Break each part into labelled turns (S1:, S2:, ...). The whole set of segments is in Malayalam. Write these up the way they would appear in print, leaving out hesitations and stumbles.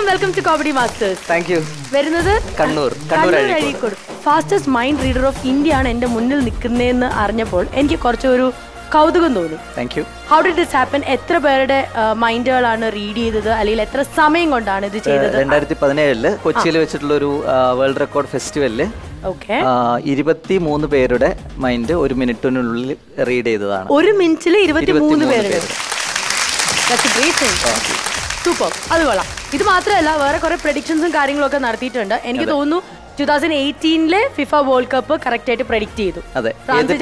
S1: Welcome to comedy masters.
S2: Thank you.
S1: വരുന്നത്
S2: Kannur
S1: Azhikode. Fastest mind reader of India ആണ് എന്റെ മുന്നിൽ നിൽക്കുന്നതെന്ന് അറിഞ്ഞപ്പോൾ എനിക്ക് കുറച്ചൊരു കൗതുകം തോന്നി.
S2: Thank you.
S1: How did this happen? എത്ര പേരുടെ മൈൻഡുകളാണ് റീഡ് ചെയ്തത്, അല്ലെങ്കിൽ എത്ര സമയം കൊണ്ടാണ് ഇത് ചെയ്തത്?
S2: 2017 കൊച്ചിയിൽ വെച്ചിട്ടുള്ള ഒരു വേൾഡ് റെക്കോർഡ് ഫെസ്റ്റിവലില് 23 പേരുടെ മൈൻഡ് 1 മിനിറ്റിനുള്ളിൽ റീഡ് ചെയ്തതാണ്.
S1: 1 മിനിറ്റിൽ 23 പേരുടെ. സൂപ്പർ, അത് കൊള്ളാം. ഇത് മാത്രമല്ല, വേറെ കുറെ പ്രഡിക്ഷൻസും കാര്യങ്ങളൊക്കെ നടത്തിയിട്ടുണ്ട്. എനിക്ക് തോന്നുന്നു 2018 ഫിഫ വേൾഡ് കപ്പ് കറക്റ്റ് ആയിട്ട് പ്രഡിക്ട് ചെയ്തു.
S2: അതെ, ഏത്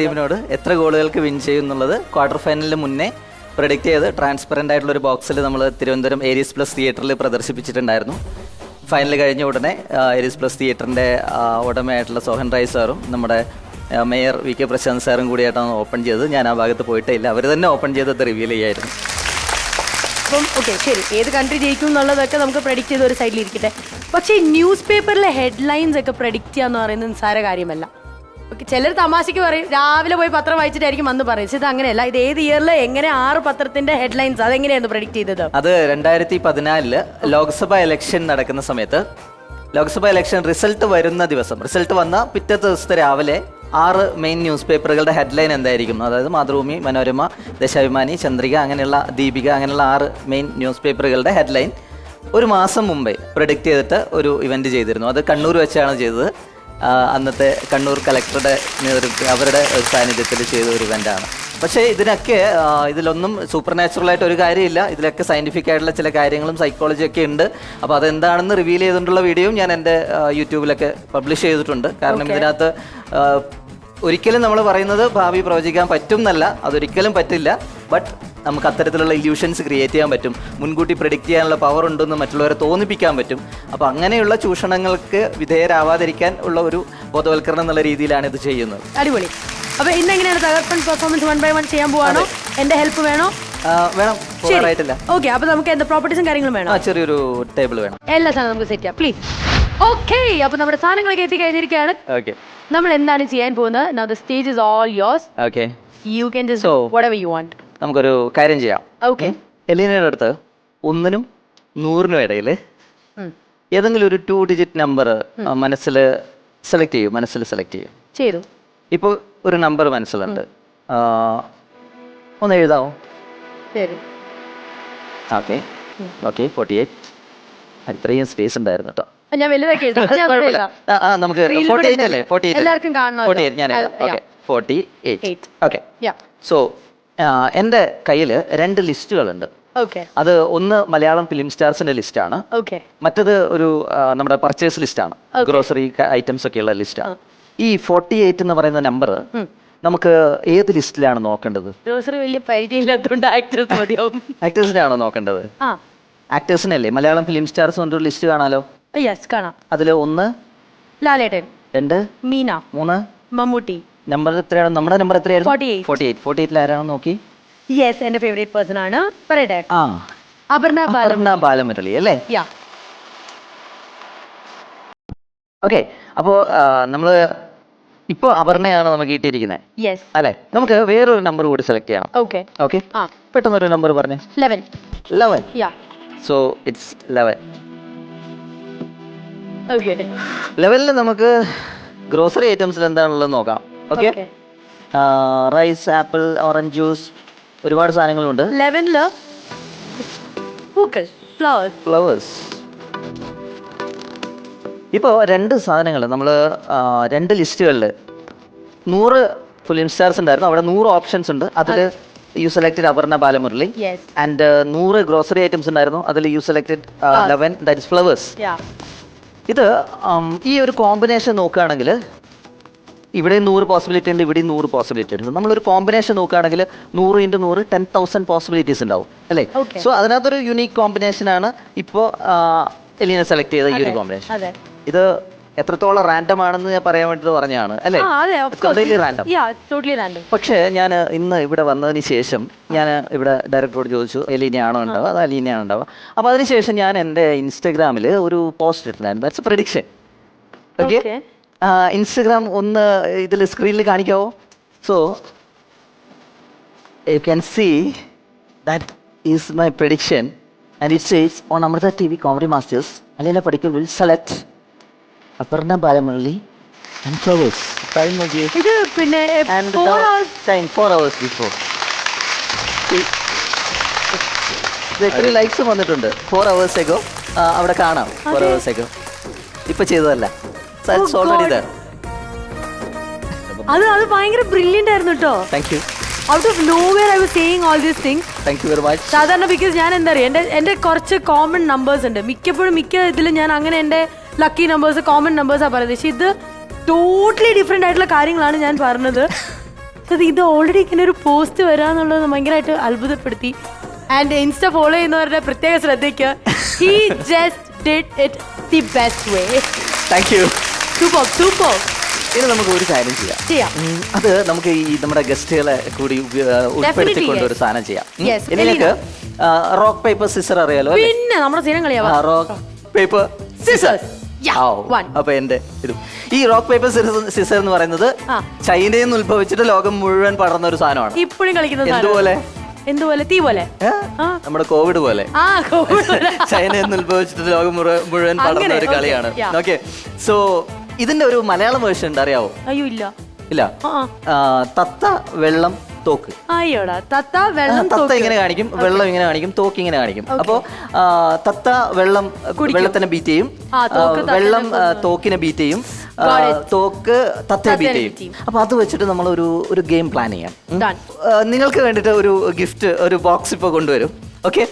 S2: ടീമിനോട് എത്ര ഗോളുകൾക്ക് വിൻ ചെയ്യും എന്നുള്ളത് ക്വാർട്ടർ ഫൈനലിന് മുന്നേ പ്രഡിക്ട് ചെയ്ത് ട്രാൻസ്പെറന്റ് ആയിട്ടുള്ള ഒരു ബോക്സിൽ നമ്മൾ തിരുവനന്തപുരം ഏരീസ് പ്ലസ് തിയേറ്ററിൽ പ്രദർശിപ്പിച്ചിട്ടുണ്ടായിരുന്നു. ഫൈനൽ കഴിഞ്ഞ ഉടനെ ഏരീസ് പ്ലസ് തിയേറ്ററിന്റെ ഉടമയായിട്ടുള്ള സോഹൻ റായ് സാറും നമ്മുടെ മേയർ വി കെ പ്രശാന്ത് സാറും കൂടിയായിട്ടാണ് ഓപ്പൺ ചെയ്തത്. ഞാൻ ആ ഭാഗത്ത് പോയിട്ടേ ഇല്ല, അവർ തന്നെ ഓപ്പൺ ചെയ്തത് റിവീൽ ചെയ്യായിരുന്നു.
S1: അപ്പം ഓക്കെ, ശരി, ഏത് കൺട്രി ജയിക്കും എന്നുള്ളതൊക്കെ നമുക്ക് പ്രഡിക്റ്റ് ചെയ്ത് ഒരു സൈഡിൽ ഇരിക്കട്ടെ. പക്ഷേ ന്യൂസ് പേപ്പറിലെ ഹെഡ്ലൈൻസ് ഒക്കെ പ്രഡിക്റ്റ് ചെയ്യാന്ന് പറയുന്നത് നിസ്സാര കാര്യമല്ല. ഓക്കെ, ചിലർ തമാശയ്ക്ക് പറയും രാവിലെ പോയി പത്രം വായിച്ചിട്ടായിരിക്കും വന്ന് പറയുന്നത്. ഇത് അങ്ങനെയല്ല. ഇത് ഏത് ഇയറിൽ എങ്ങനെ 6 പത്രത്തിന്റെ ഹെഡ്ലൈൻസ് അതെങ്ങനെയായിരുന്നു പ്രഡിക്റ്റ് ചെയ്തത്?
S2: അത് 2014 ലോക്സഭ ഇലക്ഷൻ നടക്കുന്ന സമയത്ത്, ലോക്സഭ ഇലക്ഷൻ റിസൾട്ട് വരുന്ന ദിവസം, റിസൾട്ട് വന്ന പിറ്റേ ദിവസത്തെ രാവിലെ 6 മെയിൻ ന്യൂസ് പേപ്പറുകളുടെ ഹെഡ്ലൈൻ എന്തായിരിക്കും, അതായത് മാതൃഭൂമി, മനോരമ, ദേശാഭിമാനി, ചന്ദ്രിക, അങ്ങനെയുള്ള ദീപിക, അങ്ങനെയുള്ള 6 മെയിൻ ന്യൂസ് പേപ്പറുകളുടെ ഹെഡ്ലൈൻ ഒരു മാസം മുമ്പേ പ്രഡിക്റ്റ് ചെയ്തിട്ട് ഒരു ഇവന്റ് ചെയ്തിരുന്നു. അത് കണ്ണൂർ വെച്ചാണ് ചെയ്തത്. അന്നത്തെ കണ്ണൂർ കളക്ടറുടെ അവരുടെ സാന്നിധ്യത്തിൽ ചെയ്ത ഒരു ഇവന്റാണ്. പക്ഷേ ഇതിലൊന്നും സൂപ്പർ നാച്ചുറൽ ആയിട്ട് ഒരു കാര്യമില്ല. ഇതിലൊക്കെ സയന്റിഫിക് ആയിട്ടുള്ള ചില കാര്യങ്ങളും സൈക്കോളജി ഒക്കെ ഉണ്ട്. അപ്പോൾ അതെന്താണെന്ന് റിവീൽ ചെയ്തിട്ടുള്ള വീഡിയോയും ഞാൻ എൻ്റെ യൂട്യൂബിലൊക്കെ പബ്ലിഷ് ചെയ്തിട്ടുണ്ട്. കാരണം ഇതിനകത്ത് ഒരിക്കലും നമ്മൾ പറയുന്നത് ഭാവി പ്രവചിക്കാൻ പറ്റും എന്നല്ല, അതൊരിക്കലും പറ്റില്ല. ബട്ട് നമുക്ക് അത്തരത്തിലുള്ള ഇല്യൂഷൻസ് ക്രിയേറ്റ് ചെയ്യാൻ പറ്റും. മുൻകൂട്ടി പ്രെഡിക്റ്റ് ചെയ്യാനുള്ള പവർ ഉണ്ടെന്ന് മറ്റുള്ളവരെ തോന്നിപ്പിക്കാൻ പറ്റും. അപ്പോൾ അങ്ങനെയുള്ള ചൂഷണങ്ങൾക്ക് വിധേയരാവാതിരിക്കാൻ ഉള്ള ഒരു ബോധവൽക്കരണം എന്നുള്ള രീതിയിലാണ് ഇത് ചെയ്യുന്നത്.
S1: അടിപൊളി. അപ്പോൾ ഇന്ന് എങ്ങനെയാണ് തകർപ്പൻ പെർഫോമൻസ് 1 by 1 ചെയ്യാൻ പോവാണോ? എൻ്റെ ഹെൽപ്പ് വേണോ?
S2: വേണം, പോകാറായിട്ടില്ല.
S1: ഓക്കെ, അപ്പോൾ നമുക്ക് എന്താ പ്രോപ്പർട്ടീസും കാര്യങ്ങളും വേണം?
S2: ചെറിയൊരു ടേബിൾ വേണം.
S1: എല്ലാ സാധനവും നമുക്ക് സെറ്റ് ചെയ്യാം, പ്ലീസ്. ഓക്കെ, അപ്പോൾ നമ്മുടെ സാധനങ്ങളൊക്കെ എത്തിക്കഴിഞ്ഞിരിക്കുകയാണ്.
S2: ഓക്കെ,
S1: നമ്മൾ എന്താണ് ചെയ്യാൻ പോകുന്നത്? Now the stage is all yours.
S2: Okay,
S1: You can just do whatever you want.
S2: നമുക്കൊരു കാര്യം ചെയ്യാം.
S1: ഓക്കെ,
S2: എലീനയുടെ അടുത്ത് 1നും 100നും ഇടയിൽ ഏതെങ്കിലും ഒരു 2 ഡിജിറ്റ് നമ്പർ മനസ്സിൽ സെലക്ട് ചെയ്യും. ഇപ്പോൾ ഒരു നമ്പർ മനസ്സിലുണ്ട്, ഒന്ന് എഴുതാവോ?
S1: ശരി.
S2: ഓക്കെ, 48. ഇത്രയും സ്പേസ് ഉണ്ടായിരുന്നു കേട്ടോ.
S1: ഞാൻ വലുതാക്കി
S2: നമുക്ക് 48 അല്ലേ? 48
S1: എല്ലാവർക്കും കാണണം.
S2: 48 ഞാൻ 48. ഓക്കെ, സോ എൻ്റെ കയ്യിൽ 2 ലിസ്റ്റുകളുണ്ട്. അത് ഒന്ന് മലയാളം ഫിലിം സ്റ്റാർസിന്റെ ലിസ്റ്റാണ്, മറ്റത് ഒരു നമ്മുടെ പർച്ചേസ് ലിസ്റ്റാണ്, ഗ്രോസറി ഐറ്റംസ് ഒക്കെയുള്ള ലിസ്റ്റാണ്. ഈ 48 എന്ന് പറയുന്ന നമ്പർ നമുക്ക് ഏത് ലിസ്റ്റിലാണ് നോക്കേണ്ടത്? ആക്ടേഴ്സിനാണോ നോക്കേണ്ടത്? ആക്ടേഴ്സിനല്ലേ? മലയാളം ഫിലിം സ്റ്റാർസ് കൊണ്ടൊരു ലിസ്റ്റ് കാണാലോ?
S1: കാണാം.
S2: അതില് 1 ലാലേട്ടൻ, 2 മീന, 3 മമ്മൂട്ടി. നമ്പർ എത്രയാണ്? നമ്മുടെ നമ്പർ എത്രയായിരുന്നു? 48. ആരാണെന്ന് നോക്കി.
S1: യെസ്, എന്റെ ഫേവറേറ്റ് പേഴ്സൺ ആണ്. പറയട്ടെ,
S2: അപർണ ബാലമുരളി അല്ലേ? ഓക്കെ, അപ്പോ നമ്മള് ഇപ്പൊ അപർണയാണ് നമുക്ക് കിട്ടിയിരിക്കുന്നത് അല്ലെ? നമുക്ക് വേറൊരു നമ്പർ കൂടി സെലക്ട് ചെയ്യാം. ഓക്കെ, പെട്ടെന്നൊരു നമ്പർ പറഞ്ഞേ. 11. So it's 11. 11 നമുക്ക് ഗ്രോസറി ഐറ്റംസിൽ എന്താണുള്ളത് നോക്കാം. Okay, rice, apple, orange juice, ഒരുപാട് സാധനങ്ങളുണ്ട്.
S1: 11
S2: ഫ്ലവേഴ്സ്. ഇപ്പോൾ 2 സാധനങ്ങൾ നമ്മൾ 2 ലിസ്റ്റുകളിൽ 100 ഫിലിം സ്റ്റാർസ് ഉണ്ടായിരുന്നു. അവിടെ 100 ഓപ്ഷൻസ് ഉണ്ട്. അതിൽ you selected Aparna Balamurali. And 100 grocery items ഉണ്ടായിരുന്നു. അതിൽ you selected 11, that is flowers. ഇത് ഈ ഒരു കോമ്പിനേഷൻ നോക്കുകയാണെങ്കിൽ ഇവിടെ 100 പോസിബിലിറ്റി ഉണ്ട്, ഇവിടെ 100 പോസിബിലിറ്റി ഉണ്ട്. നമ്മളൊരു കോമ്പിനേഷൻ നോക്കുകയാണെങ്കിൽ 100 × 100 10,000 പോസിബിലിറ്റീസ് ഉണ്ടാവും അല്ലേ? സോ അതിനകത്തൊരു യുണീക്ക് കോമ്പിനേഷനാണ് ഇപ്പോൾ എലീന സെലക്ട് ചെയ്ത ഈ ഒരു കോമ്പിനേഷൻ. ഇത് എത്രത്തോളം റാൻഡം ആണെന്ന് ഞാൻ പറയാൻ വേണ്ടി പറഞ്ഞതാണ് അല്ലേ? പക്ഷേ ഞാൻ ഇന്ന് ഇവിടെ വന്നതിന് ശേഷം ഞാൻ ഇവിടെ ഡയറക്ടറോട് ചോദിച്ചു എലീനയാണോ ഉണ്ടാവുക അത് അലീനയാണോ ഉണ്ടാവുക. അപ്പോൾ അതിനുശേഷം ഞാൻ എൻ്റെ ഇൻസ്റ്റഗ്രാമിൽ ഒരു പോസ്റ്റ് ഇട്ടിട്ടുണ്ടായിരുന്നു. That's a prediction. Okay, Instagram ഒന്ന് ഇതിൽ സ്ക്രീനിൽ കാണിക്കാവോ? So you can see that is my prediction and it says on Amrita TV Comedy Masters, Alina Padikal will select Aparna Balamalli and flowers. Time നോക്കിയേ.
S1: ഇത് പിന്നെ
S2: And
S1: 4
S2: the
S1: hours.
S2: time 4 hours before. ഇത് എത്ര ലൈക്സ് വന്നിട്ടുണ്ട് 4 hours ago. അവിടെ കാണാം 4 hours ago. ഇപ്പൊ ചെയ്തതല്ല. So it's
S1: Oh,
S2: already
S1: God.
S2: there.
S1: അത് ഭയങ്കര ബ്രില്യന്റ് ആയിരുന്നു കേട്ടോ.
S2: Thank you.
S1: Out of nowhere I was saying all these things.
S2: Thank you very much.
S1: സാധാരണ ബിക്കോസ് ഞാൻ എന്താ പറയുക, എൻ്റെ കുറച്ച് കോമൺ നമ്പേഴ്സ് ഉണ്ട്. മിക്ക ഇതിലും ഞാൻ അങ്ങനെ എൻ്റെ ലക്കി നമ്പേഴ്സ് കോമൺ നമ്പേഴ്സാണ് പറയുന്നത്. പക്ഷെ ഇത് ടോട്ടലി ഡിഫറെൻ്റ് ആയിട്ടുള്ള കാര്യങ്ങളാണ് ഞാൻ പറഞ്ഞത്. ഇത് ഓൾറെഡി ഇങ്ങനെ ഒരു പോസ്റ്റ് വരാന്നുള്ളത് ഭയങ്കരമായിട്ട് അത്ഭുതപ്പെടുത്തി. ആൻഡ് ഇൻസ്റ്റ ഫോളോ ചെയ്യുന്നവരുടെ പ്രത്യേക ശ്രദ്ധയ്ക്ക് he just did it the best way.
S2: Thank you.
S1: Super.
S2: ഇനി നമുക്ക് ഒരു കാര്യം ചെയ്യാം. അത് നമുക്ക് ഈ നമ്മുടെ ഗസ്റ്റുകളെ കൂടി ഉൾപ്പെടുത്തിക്കൊണ്ട് ഒരു സാധനം ചെയ്യാം.
S1: Yes,
S2: ഇതിലേക്ക് റോക്ക് പേപ്പർ സിസർ അറിയാലോ?
S1: പിന്നെ നമ്മുടെ സ്ഥിരം കളിയാവാ.
S2: Rock paper scissors. അപ്പൊ എന്റെ ഇത് ഈ റോക്ക് പേപ്പർ സിസർ എന്ന് പറയുന്നത് ചൈനയിൽ നിന്ന് ഉത്ഭവിച്ചിട്ട് ലോകം മുഴുവൻ പടർന്ന ഒരു സാധനമാണ്.
S1: ഇപ്പോഴും കളിക്കുന്നത്
S2: എന്തുപോലെ
S1: തീ പോലെ
S2: നമ്മുടെ കോവിഡ് പോലെ ചൈനയിൽ നിന്ന് ഉത്ഭവിച്ചിട്ട് ലോകം മുഴുവൻ പടർന്ന ഒരു കളിയാണ്. ഓക്കെ, സോ ഇതിന്റെ ഒരു മലയാളം വേർഷൻ ഉണ്ട്, അറിയാവോ?
S1: അയ്യോ ഇല്ല.
S2: തത്ത വെള്ളം തോക്ക്.
S1: അയ്യോടാ, തത്ത വെള്ളം
S2: തത്ത ഇങ്ങനെ കാണിക്കും, വെള്ളം ഇങ്ങനെ കാണിക്കും, തോക്ക് ഇങ്ങനെ കാണിക്കും. അപ്പോ തത്ത വെള്ളത്തിനെ ബീറ്റ് ചെയ്യും, വെള്ളം തോക്കിനെ ബീറ്റ് ചെയ്യും, തോക്ക് തത്തയെ ബീറ്റ് ചെയ്യും. അപ്പൊ അത് വെച്ചിട്ട് നമ്മൾ ഒരു ഗെയിം പ്ലാൻ ചെയ്യാം. നിങ്ങൾക്ക് വേണ്ടിട്ട് ഒരു ഗിഫ്റ്റ്, ഒരു ബോക്സ് ഇപ്പൊ കൊണ്ടുവരും. ഓക്കെ,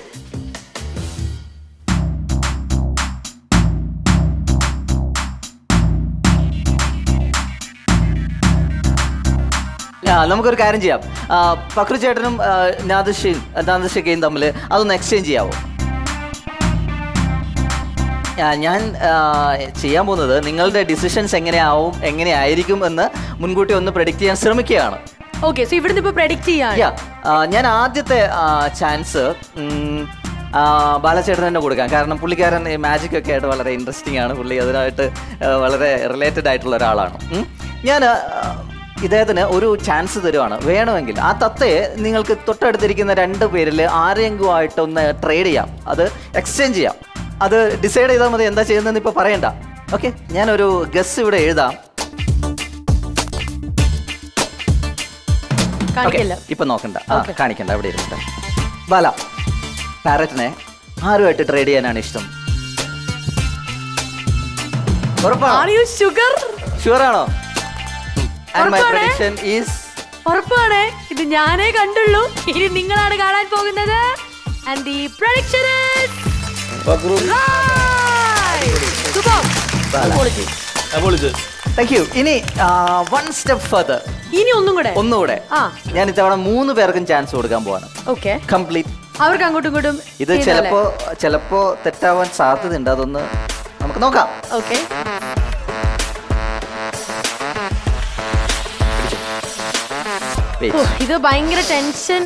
S2: നമുക്കൊരു കാര്യം ചെയ്യാം. പക്രു ചേട്ടനും നാദിഷയും തമ്മിൽ അതൊന്ന് എക്സ്ചേഞ്ച് ചെയ്യാവോ? ഞാൻ ചെയ്യാൻ പോകുന്നത് നിങ്ങളുടെ ഡിസിഷൻസ് എങ്ങനെയായിരിക്കും എന്ന് മുൻകൂട്ടി ഒന്ന് പ്രെഡിക്റ്റ് ചെയ്യാൻ ശ്രമിക്കുകയാണ്.
S1: ഓക്കെ, സോ ഇവിടുന്ന് ഇപ്പൊ പ്രെഡിക്റ്റ് ചെയ്യാം.
S2: ഞാൻ ആദ്യത്തെ ചാൻസ് ബാലചേട്ടൻ തന്നെ കൊടുക്കാം. കാരണം പുള്ളിക്കാരൻ മാജിക് ഒക്കെ ആയിട്ട് വളരെ ഇൻട്രസ്റ്റിംഗ് ആണ്. പുള്ളി അതിനായിട്ട് വളരെ റിലേറ്റഡ് ആയിട്ടുള്ള ഒരാളാണ്. ഞാൻ ഇദ്ദേഹത്തിന് ഒരു ചാൻസ് തരുവാണ്. വേണമെങ്കിൽ ആ തത്തയെ നിങ്ങൾക്ക് തൊട്ടടുത്തിരിക്കുന്ന 2 പേരിൽ ആരെങ്കിലും ആയിട്ടൊന്ന് ട്രേഡ് ചെയ്യാം, അത് എക്സ്ചേഞ്ച് ചെയ്യാം. അത് ഡിസൈഡ് ചെയ്താൽ മതി എന്താ ചെയ്യുന്നതെന്ന് ഇപ്പൊ പറയണ്ട. ഓക്കെ, ഞാനൊരു ഗസ് ഇവിടെ എഴുതാം. ഇപ്പൊ നോക്കണ്ട, കാണിക്കണ്ട, ഇവിടെ ഇരുന്നിട്ട്. ബാല, പാരറ്റിനെ ആരുമായിട്ട് ട്രേഡ് ചെയ്യാനാണ് ഇഷ്ടം? ഷുവറാണോ?
S1: ഉറപ്പാണ്. ഇത് ഞാനേ കണ്ടുള്ളൂ, ഇനി നിങ്ങളാണ് കാണാൻ പോകുന്നത്. And the prediction is
S2: Thank you. ഇനി one step further.
S1: ഇനി ഒന്നുകൂടെ
S2: ഞാൻ ഇത്തവണ 3 പേർക്കും ചാൻസ് കൊടുക്കാൻ പോവാണ്.
S1: Okay,
S2: complete.
S1: അവർക്ക് അങ്ങോട്ടും ഇങ്ങോട്ടും.
S2: ഇത് ചിലപ്പോ തെറ്റാവാൻ സാധ്യതയുണ്ട്, അതൊന്ന് നമുക്ക് നോക്കാം.
S1: ഓക്കെ, ഇത് ഭയങ്കര ടെൻഷൻ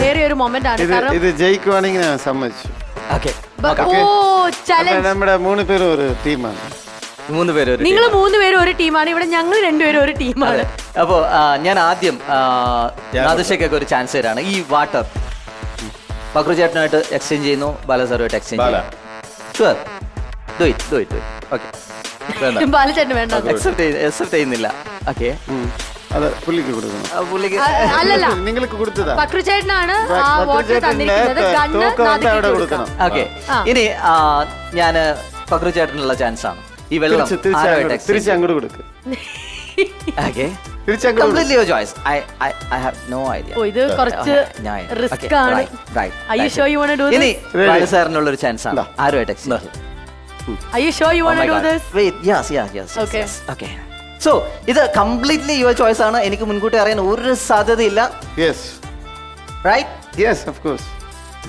S1: ഏറിയ ഒരു മൊമെന്റ് ആണ്.
S3: ഇത് ജയിക്കുവാണെങ്കിൽ ഞാൻ സമ്മതിച്ചു. നമ്മുടെ 3 പേരും ഒരു ടീമാണ്.
S1: നിങ്ങൾ 3 പേരും ഒരു ടീമാണ്, ഇവിടെ ഞങ്ങൾ 2 പേരും ഒരു ടീമാണ്.
S2: അപ്പോ ഞാൻ ആദ്യം നാദിഷയ്ക്കൊക്കെ ഒരു ചാൻസ് തരാണ്. ഈ വാട്ടർ പക്രു ചേട്ടനായിട്ട് എക്സ്ചേഞ്ച് ചെയ്യുന്നു, ബാലസാറുമായിട്ട് എക്സ്ചേഞ്ച് ചെയ്യുന്നു. Sure, do it. ഓക്കെ,
S1: ബാലചേട്ടന് വേണ്ട,
S2: അക്സെപ്റ്റ് ചെയ്യുന്നില്ല. ഓക്കെ,
S3: അത് പുള്ളിക്ക് കൊടുക്കണം.
S1: അല്ലല്ല,
S3: നിങ്ങൾക്ക് കൊടുത്തതാ.
S1: പക്രു ചേട്ടനാണ് ആ വാട്ടർ തന്നിരിക്കുന്നത്.
S3: അവിടെ കൊടുക്കണം.
S2: ഓക്കെ, ഇനി ഞാൻ പക്രു ചേട്ടനുള്ള ചാൻസ് ആണ്. ഈ വെള്ളം
S3: തിരിച്ചങ്ങോട്ട് കൊടുക്കും.
S2: Completely your choice. I have no idea.
S1: ഇത് കുറച്ച് റിസ്ക് ആണ്. Are you sure you want to do this?
S2: ഇനി ബാലസാറിനുള്ള ഒരു ചാൻസ് ആണ്. ആരുമായിട്ട് exchange?
S1: Are you sure you want to do this?
S2: Wait, yes. Okay. So, ഇത് കംപ്ലീറ്റ്ലി യുവർ ചോയ്സ് ആണ്. എനിക്ക് മുൻകൂട്ടി അറിയാൻ ഒരു സാധ്യതയില്ല.
S3: Yes.
S2: Right?
S3: Yes, of course.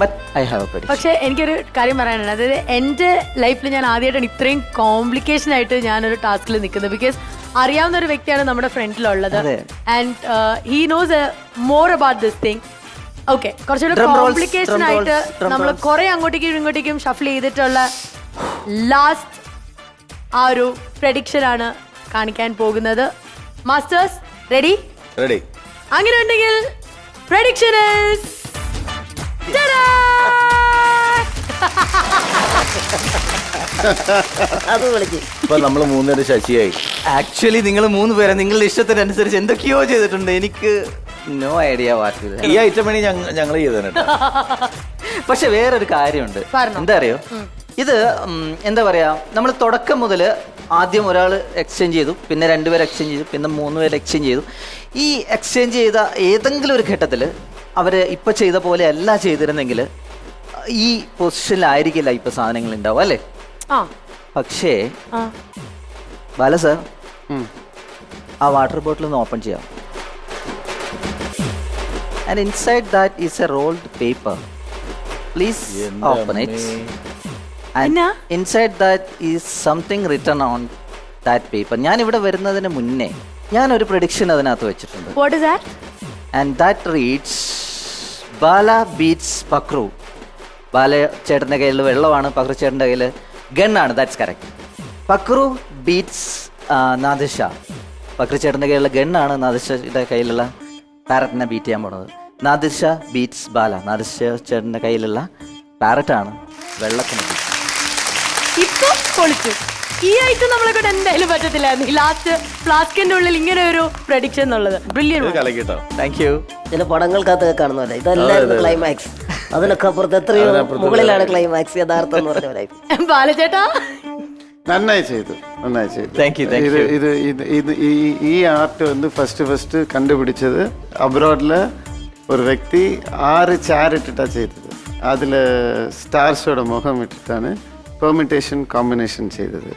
S2: But I have a prediction.
S1: പക്ഷേ എനിക്കൊരു കാര്യം പറയാനുണ്ട്. അതായത് എൻ്റെ ലൈഫിൽ ഞാൻ ആദ്യമായിട്ടാണ് ഇത്രയും കോംപ്ലിക്കേഷൻ ആയിട്ട് ഞാനൊരു ടാസ്കിൽ നിൽക്കുന്നത്. ബിക്കോസ് അറിയാവുന്ന ഒരു വ്യക്തിയാണ് നമ്മുടെ ഫ്രണ്ടിലുള്ളത്. And he knows more about this thing. Okay, കുറച്ചുകൂടെ കോംപ്ലിക്കേഷൻ ആയിട്ട് നമ്മൾ കുറെ അങ്ങോട്ടേക്കും ഇങ്ങോട്ടേക്കും ഷഫിൾ ചെയ്തിട്ടുള്ള ലാസ്റ്റ് ആ ഒരു പ്രഡിക്ഷൻ ആണ് കാണിക്കാൻ പോകുന്നത്. Masters ready? അങ്ങനെ ഉണ്ടെങ്കിൽ പ്രഡിക്ഷൻ
S4: അത് വിളിച്ച്
S5: ഇപ്പൊ നമ്മള് മൂന്നുപേര് ശശിയായി.
S2: ആക്ച്വലി നിങ്ങൾ 3 പേരെ നിങ്ങളുടെ ഇഷ്ടത്തിനനുസരിച്ച് എന്തൊക്കെയോ ചെയ്തിട്ടുണ്ട്. എനിക്ക് നോ ഐഡിയ വാട്ട്.
S5: ഈ ഐറ്റം വേണി ഞങ്ങൾ ചെയ്തേനെ.
S2: പക്ഷെ വേറൊരു കാര്യമുണ്ട്.
S1: പറഞ്ഞോ.
S2: എന്താ അറിയോ, ഇത് എന്താ പറയാ, നമ്മൾ തുടക്കം മുതൽ ആദ്യം ഒരാൾ എക്സ്ചേഞ്ച് ചെയ്തു, പിന്നെ 2 പേര് എക്സ്ചേഞ്ച് ചെയ്തു, പിന്നെ 3 പേര് എക്സ്ചേഞ്ച് ചെയ്തു. ഈ എക്സ്ചേഞ്ച് ചെയ്ത ഏതെങ്കിലും ഒരു ഘട്ടത്തിൽ അവര് ഇപ്പൊ ചെയ്ത പോലെ അല്ല ചെയ്തിരുന്നെങ്കിൽ ഈ പൊസിഷനിലായിരിക്കില്ല ഇപ്പൊ സാധനങ്ങൾ ഉണ്ടാവും അല്ലേ.
S1: ആ
S2: പക്ഷേ
S1: ആ
S2: ബാല സർ, ആ വാട്ടർ ബോട്ടിൽ ഒന്ന് ഓപ്പൺ ചെയ്യാം. And inside that is a rolled paper. Please open it.
S1: എന്നാ?
S2: And inside that is something written on that paper. ഞാൻ ഇവിടെ വരുന്നതിന് മുന്നേ ഞാൻ ഒരു പ്രഡിക്ഷൻ അതിനകത്ത് വെച്ചിട്ടുണ്ട്.
S1: What is that?
S2: And that reads Bala beats Pakru. Bala ചേട്ടൻ്റെ കയ്യിൽ വെള്ളമാണ്, പക്രു ചേട്ടൻ്റെ കയ്യിൽ ഗണ്ണാണ്. That's correct. Pakru beats Nadisha. പക്രു ചേട്ടൻ്റെ കയ്യിലുള്ള ഗണ്ണാണ് നാദിഷയുടെ കയ്യിലുള്ള പാരറ്റിനെ ബീറ്റ് ചെയ്യാൻ പോണത്. നാദിഷ ബീറ്റ്സ് ബാല. നാദിഷ ചേട്ടൻ്റെ കയ്യിലുള്ള പാരറ്റാണ് വെള്ളത്തിന് beat.
S1: ഇപ്പൊ പൊളിച്ചു. ഈ ഐറ്റം നമ്മളെ കൊണ്ട് എന്തായാലും പറ്റത്തില്ലായിരുന്നു. ഈ ലാസ്റ്റ് ഫ്ലാസ്കിന്റെ ഉള്ളിൽ ഇങ്ങനെ ഒരു പ്രഡിക്ഷൻ എന്നുള്ളത് ബ്രില്യന്റ്.
S5: കലക്കിട്ടോ.
S2: Thank you.
S4: ചില പടങ്ങൾക്കകത്ത് കാണുന്നതല്ല, ഇതല്ലായിരുന്നു ക്ലൈമാക്സ്. അതിനൊക്കെ അപ്പുറത്ത് എത്രയോ മുകളിലാണ് ക്ലൈമാക്സ് യഥാർത്ഥം എന്ന് പറഞ്ഞവരായി.
S1: ബാലചേട്ടാ
S3: നന്നായി ചെയ്തു, നന്നായി ചെയ്തു.
S2: Thank you, thank
S3: ഇത്
S2: you.
S3: ഇത് ഇത് ഇത് ഈ ആർട്ട് வந்து ഫസ്റ്റ് കണ്ടുപിടിച്ചത് അബ്രോഡില് ഒരു വ്യക്തി 6 சேர் ഇട്ടിട്ടാ ചെയ്തത്. അതില് സ്റ്റാർസോட മുഖം ഇട്ടിട്ടാണ് പെർമിറ്റേഷൻ കോമ്പിനേഷൻ ചെയ്തത്.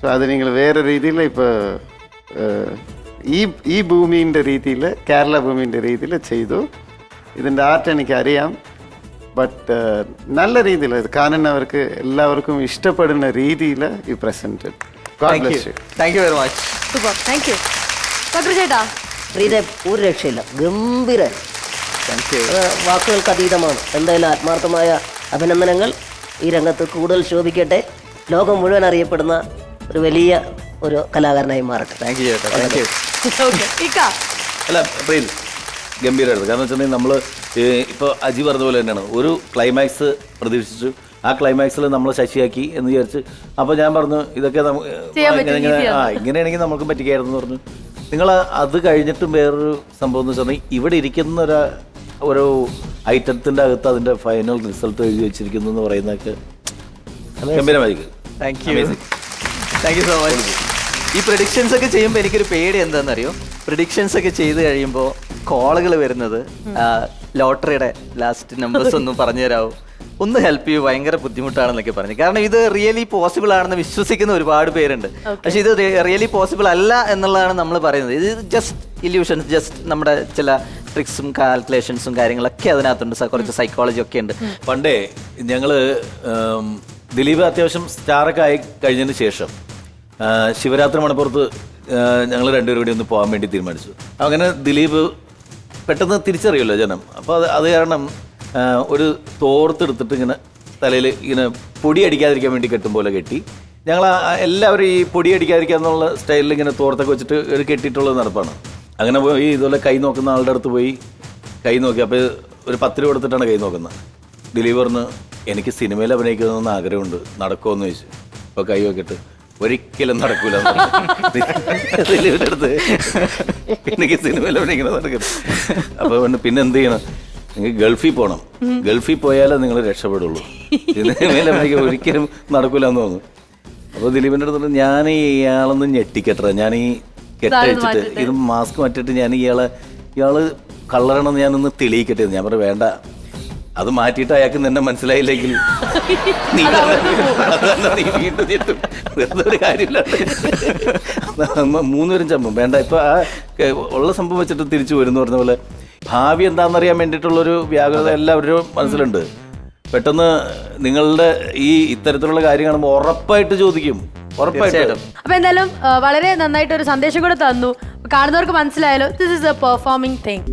S3: സോ അത് നിങ്ങൾ വേറെ രീതിയിൽ ഇപ്പോൾ ഈ ഭൂമിൻ്റെ രീതിയിൽ, കേരള ഭൂമിൻ്റെ രീതിയിൽ ചെയ്തു. ഇതിൻ്റെ ആർട്ട് എനിക്കറിയാം, ബട്ട് നല്ല രീതിയിൽ ഇത് കാണുന്നവർക്ക് എല്ലാവർക്കും ഇഷ്ടപ്പെടുന്ന രീതിയിൽ ഈ present. God bless you.
S2: Thank you very much.
S1: Super, thank you. Pakru ചേട്ടാ
S4: ശ്രീദേവ് ഒരു രക്ഷയില്ല, ഗംഭീര,
S2: താങ്ക് യു.
S4: വാക്കുകൾക്ക് അതീതമാണ്. എന്തായാലും ആത്മാർത്ഥമായ അഭിനന്ദനങ്ങൾ. ഈ രംഗത്ത് കൂടുതൽ ശോഭിക്കട്ടെ, ലോകം മുഴുവൻ അറിയപ്പെടുന്ന ഒരു വലിയ ഒരു കലാകാരനായി മാറട്ടെ.
S2: താങ്ക് യു ചേട്ടാ. Thank you.
S1: ഓക്കെ ഇക്ക
S5: അല്ല പ്രീൽ ഗംഭീരമായിരുന്നു. കാരണം വെച്ചിട്ടുണ്ടെങ്കിൽ നമ്മൾ ഇപ്പോൾ അജി പറഞ്ഞ പോലെ തന്നെയാണ്, ഒരു ക്ലൈമാക്സ് പ്രതീക്ഷിച്ചു, ആ ക്ലൈമാക്സിൽ നമ്മൾ ശശിയാക്കി എന്ന് വിചാരിച്ച്. അപ്പോൾ ഞാൻ പറഞ്ഞു ഇതൊക്കെ ഇങ്ങനെയാണെങ്കിൽ നമുക്ക് പറ്റിക്കായിരുന്നു എന്ന് പറഞ്ഞു. നിങ്ങൾ അത് കഴിഞ്ഞിട്ടും വേറൊരു സംഭവം എന്ന് വെച്ചാൽ ഇവിടെ ഇരിക്കുന്ന ഒരു ഐറ്റത്തിൻ്റെ അകത്ത് അതിൻ്റെ ഫൈനൽ റിസൾട്ട് എഴുതി വെച്ചിരിക്കുന്നു എന്ന് പറയുന്നതൊക്കെ ഗംഭീരമായിരിക്കും.
S2: Thank you. Thank you so much. ഈ പ്രഡിക്ഷൻസ് ഒക്കെ ചെയ്യുമ്പോൾ എനിക്കൊരു പേടി എന്താണെന്നറിയോ, പ്രഡിക്ഷൻസ് ഒക്കെ ചെയ്ത് കഴിയുമ്പോൾ കോളുകൾ വരുന്നത് ലോട്ടറിയുടെ ലാസ്റ്റ് നമ്പേഴ്സ് ഒന്നും പറഞ്ഞു തരാമോ, ഒന്ന് ഹെൽപ്പ് ചെയ്യൂ, ഭയങ്കര ബുദ്ധിമുട്ടാണെന്നൊക്കെ പറഞ്ഞു. കാരണം ഇത് റിയലി പോസിബിൾ ആണെന്ന് വിശ്വസിക്കുന്ന ഒരുപാട് പേരുണ്ട്. പക്ഷെ ഇത് റിയലി പോസിബിൾ അല്ല എന്നുള്ളതാണ് നമ്മൾ പറയുന്നത്. ഇത് ജസ്റ്റ് ഇല്യൂഷൻസ്, ജസ്റ്റ് നമ്മുടെ ചില ട്രിക്സും കാൽക്കുലേഷൻസും കാര്യങ്ങളൊക്കെ അതിനകത്തുണ്ട്, കുറച്ച് സൈക്കോളജി ഒക്കെ ഉണ്ട്.
S5: പണ്ടേ ഞങ്ങൾ ദിലീപ് അത്യാവശ്യം സ്റ്റാറൊക്കെ ആയി കഴിഞ്ഞതിന് ശേഷം ശിവരാത്രി മണപ്പുറത്ത് ഞങ്ങൾ രണ്ടുപേരും കൂടി ഒന്ന് പോകാൻ വേണ്ടി തീരുമാനിച്ചു. അങ്ങനെ ദിലീപ് പെട്ടെന്ന് തിരിച്ചറിയുമല്ലോ ജനം. അപ്പോൾ അത് കാരണം ഒരു തോർത്തെടുത്തിട്ട് ഇങ്ങനെ തലയിൽ ഇങ്ങനെ പൊടി അടിക്കാതിരിക്കാൻ വേണ്ടി കെട്ടും പോലെ കെട്ടി ഞങ്ങൾ എല്ലാവരും ഈ പൊടി അടിക്കാതിരിക്കുക എന്നുള്ള സ്റ്റൈലിൽ ഇങ്ങനെ തോർത്തൊക്കെ വെച്ചിട്ട് ഒരു കെട്ടിയിട്ടുള്ളത് നടപ്പാണ്. അങ്ങനെ പോയി ഇതുപോലെ കൈ നോക്കുന്ന ആളുടെ അടുത്ത് പോയി കൈ നോക്കി. അപ്പോൾ ഒരു 10 രൂപ കൊടുത്തിട്ടാണ് കൈ നോക്കുന്നത്. ദിലീപ് പറഞ്ഞു എനിക്ക് സിനിമയിൽ അഭിനയിക്കണമെന്ന് ആഗ്രഹമുണ്ട്, നടക്കുമെന്ന് ചോദിച്ചു. അപ്പോൾ കൈ നോക്കിയിട്ട് ഒരിക്കലും നടക്കൂല. ദിലീപിൻ്റെ അടുത്ത് എനിക്ക് സിനിമയിൽ അഭിനയിക്കണം നടക്കുന്നത്. അപ്പോൾ പിന്നെ എന്ത് ചെയ്യണം, നിങ്ങൾ ഗൾഫിൽ പോകണം, ഗൾഫിൽ പോയാലേ നിങ്ങൾ രക്ഷപ്പെടുള്ളൂ, സിനിമയിൽ അഭിനയിക്കാൻ ഒരിക്കലും നടക്കൂല എന്ന് തോന്നുന്നു. അപ്പോൾ ദിലീപിൻ്റെ അടുത്ത് ഞാൻ ഇയാളൊന്നും ഞെട്ടിക്കട്ടെ, ഞാൻ ഈ കെട്ടഴിച്ചിട്ട് ഇത് മാസ്ക് മാറ്റിയിട്ട് ഞാൻ ഇയാള് കള്ളറാണെന്ന് ഞാനൊന്ന് തെളിയിക്കട്ടെ. ഞാൻ പറഞ്ഞു വേണ്ട, അത് മാറ്റിയിട്ട് അയാൾക്ക് നിന്നെ മനസ്സിലായില്ലെങ്കിൽ നീ വീണ്ടും ഞെട്ടും, വെറുതെ ഒരു കാര്യമില്ല. 3 പേരും ചമ്പും വേണ്ട. ഇപ്പൊ ആ ഉള്ള സംഭവം വെച്ചിട്ട് തിരിച്ചു വരുന്നു പറഞ്ഞ പോലെ ഭാവി എന്താണെന്നറിയാൻ വേണ്ടിയിട്ടുള്ളൊരു വ്യാകുലത എല്ലാവരും മനസ്സിലുണ്ട്. പെട്ടെന്ന് നിങ്ങളുടെ ഈ ഇത്തരത്തിലുള്ള കാര്യം കാണുമ്പോൾ ഉറപ്പായിട്ട് ചോദിക്കും, ഉറപ്പായിട്ടും.
S1: അപ്പൊ എന്തായാലും വളരെ നന്നായിട്ട് ഒരു സന്ദേശം കൂടെ തന്നു, കാണുന്നവർക്ക് മനസ്സിലായാലോ this is a performing thing.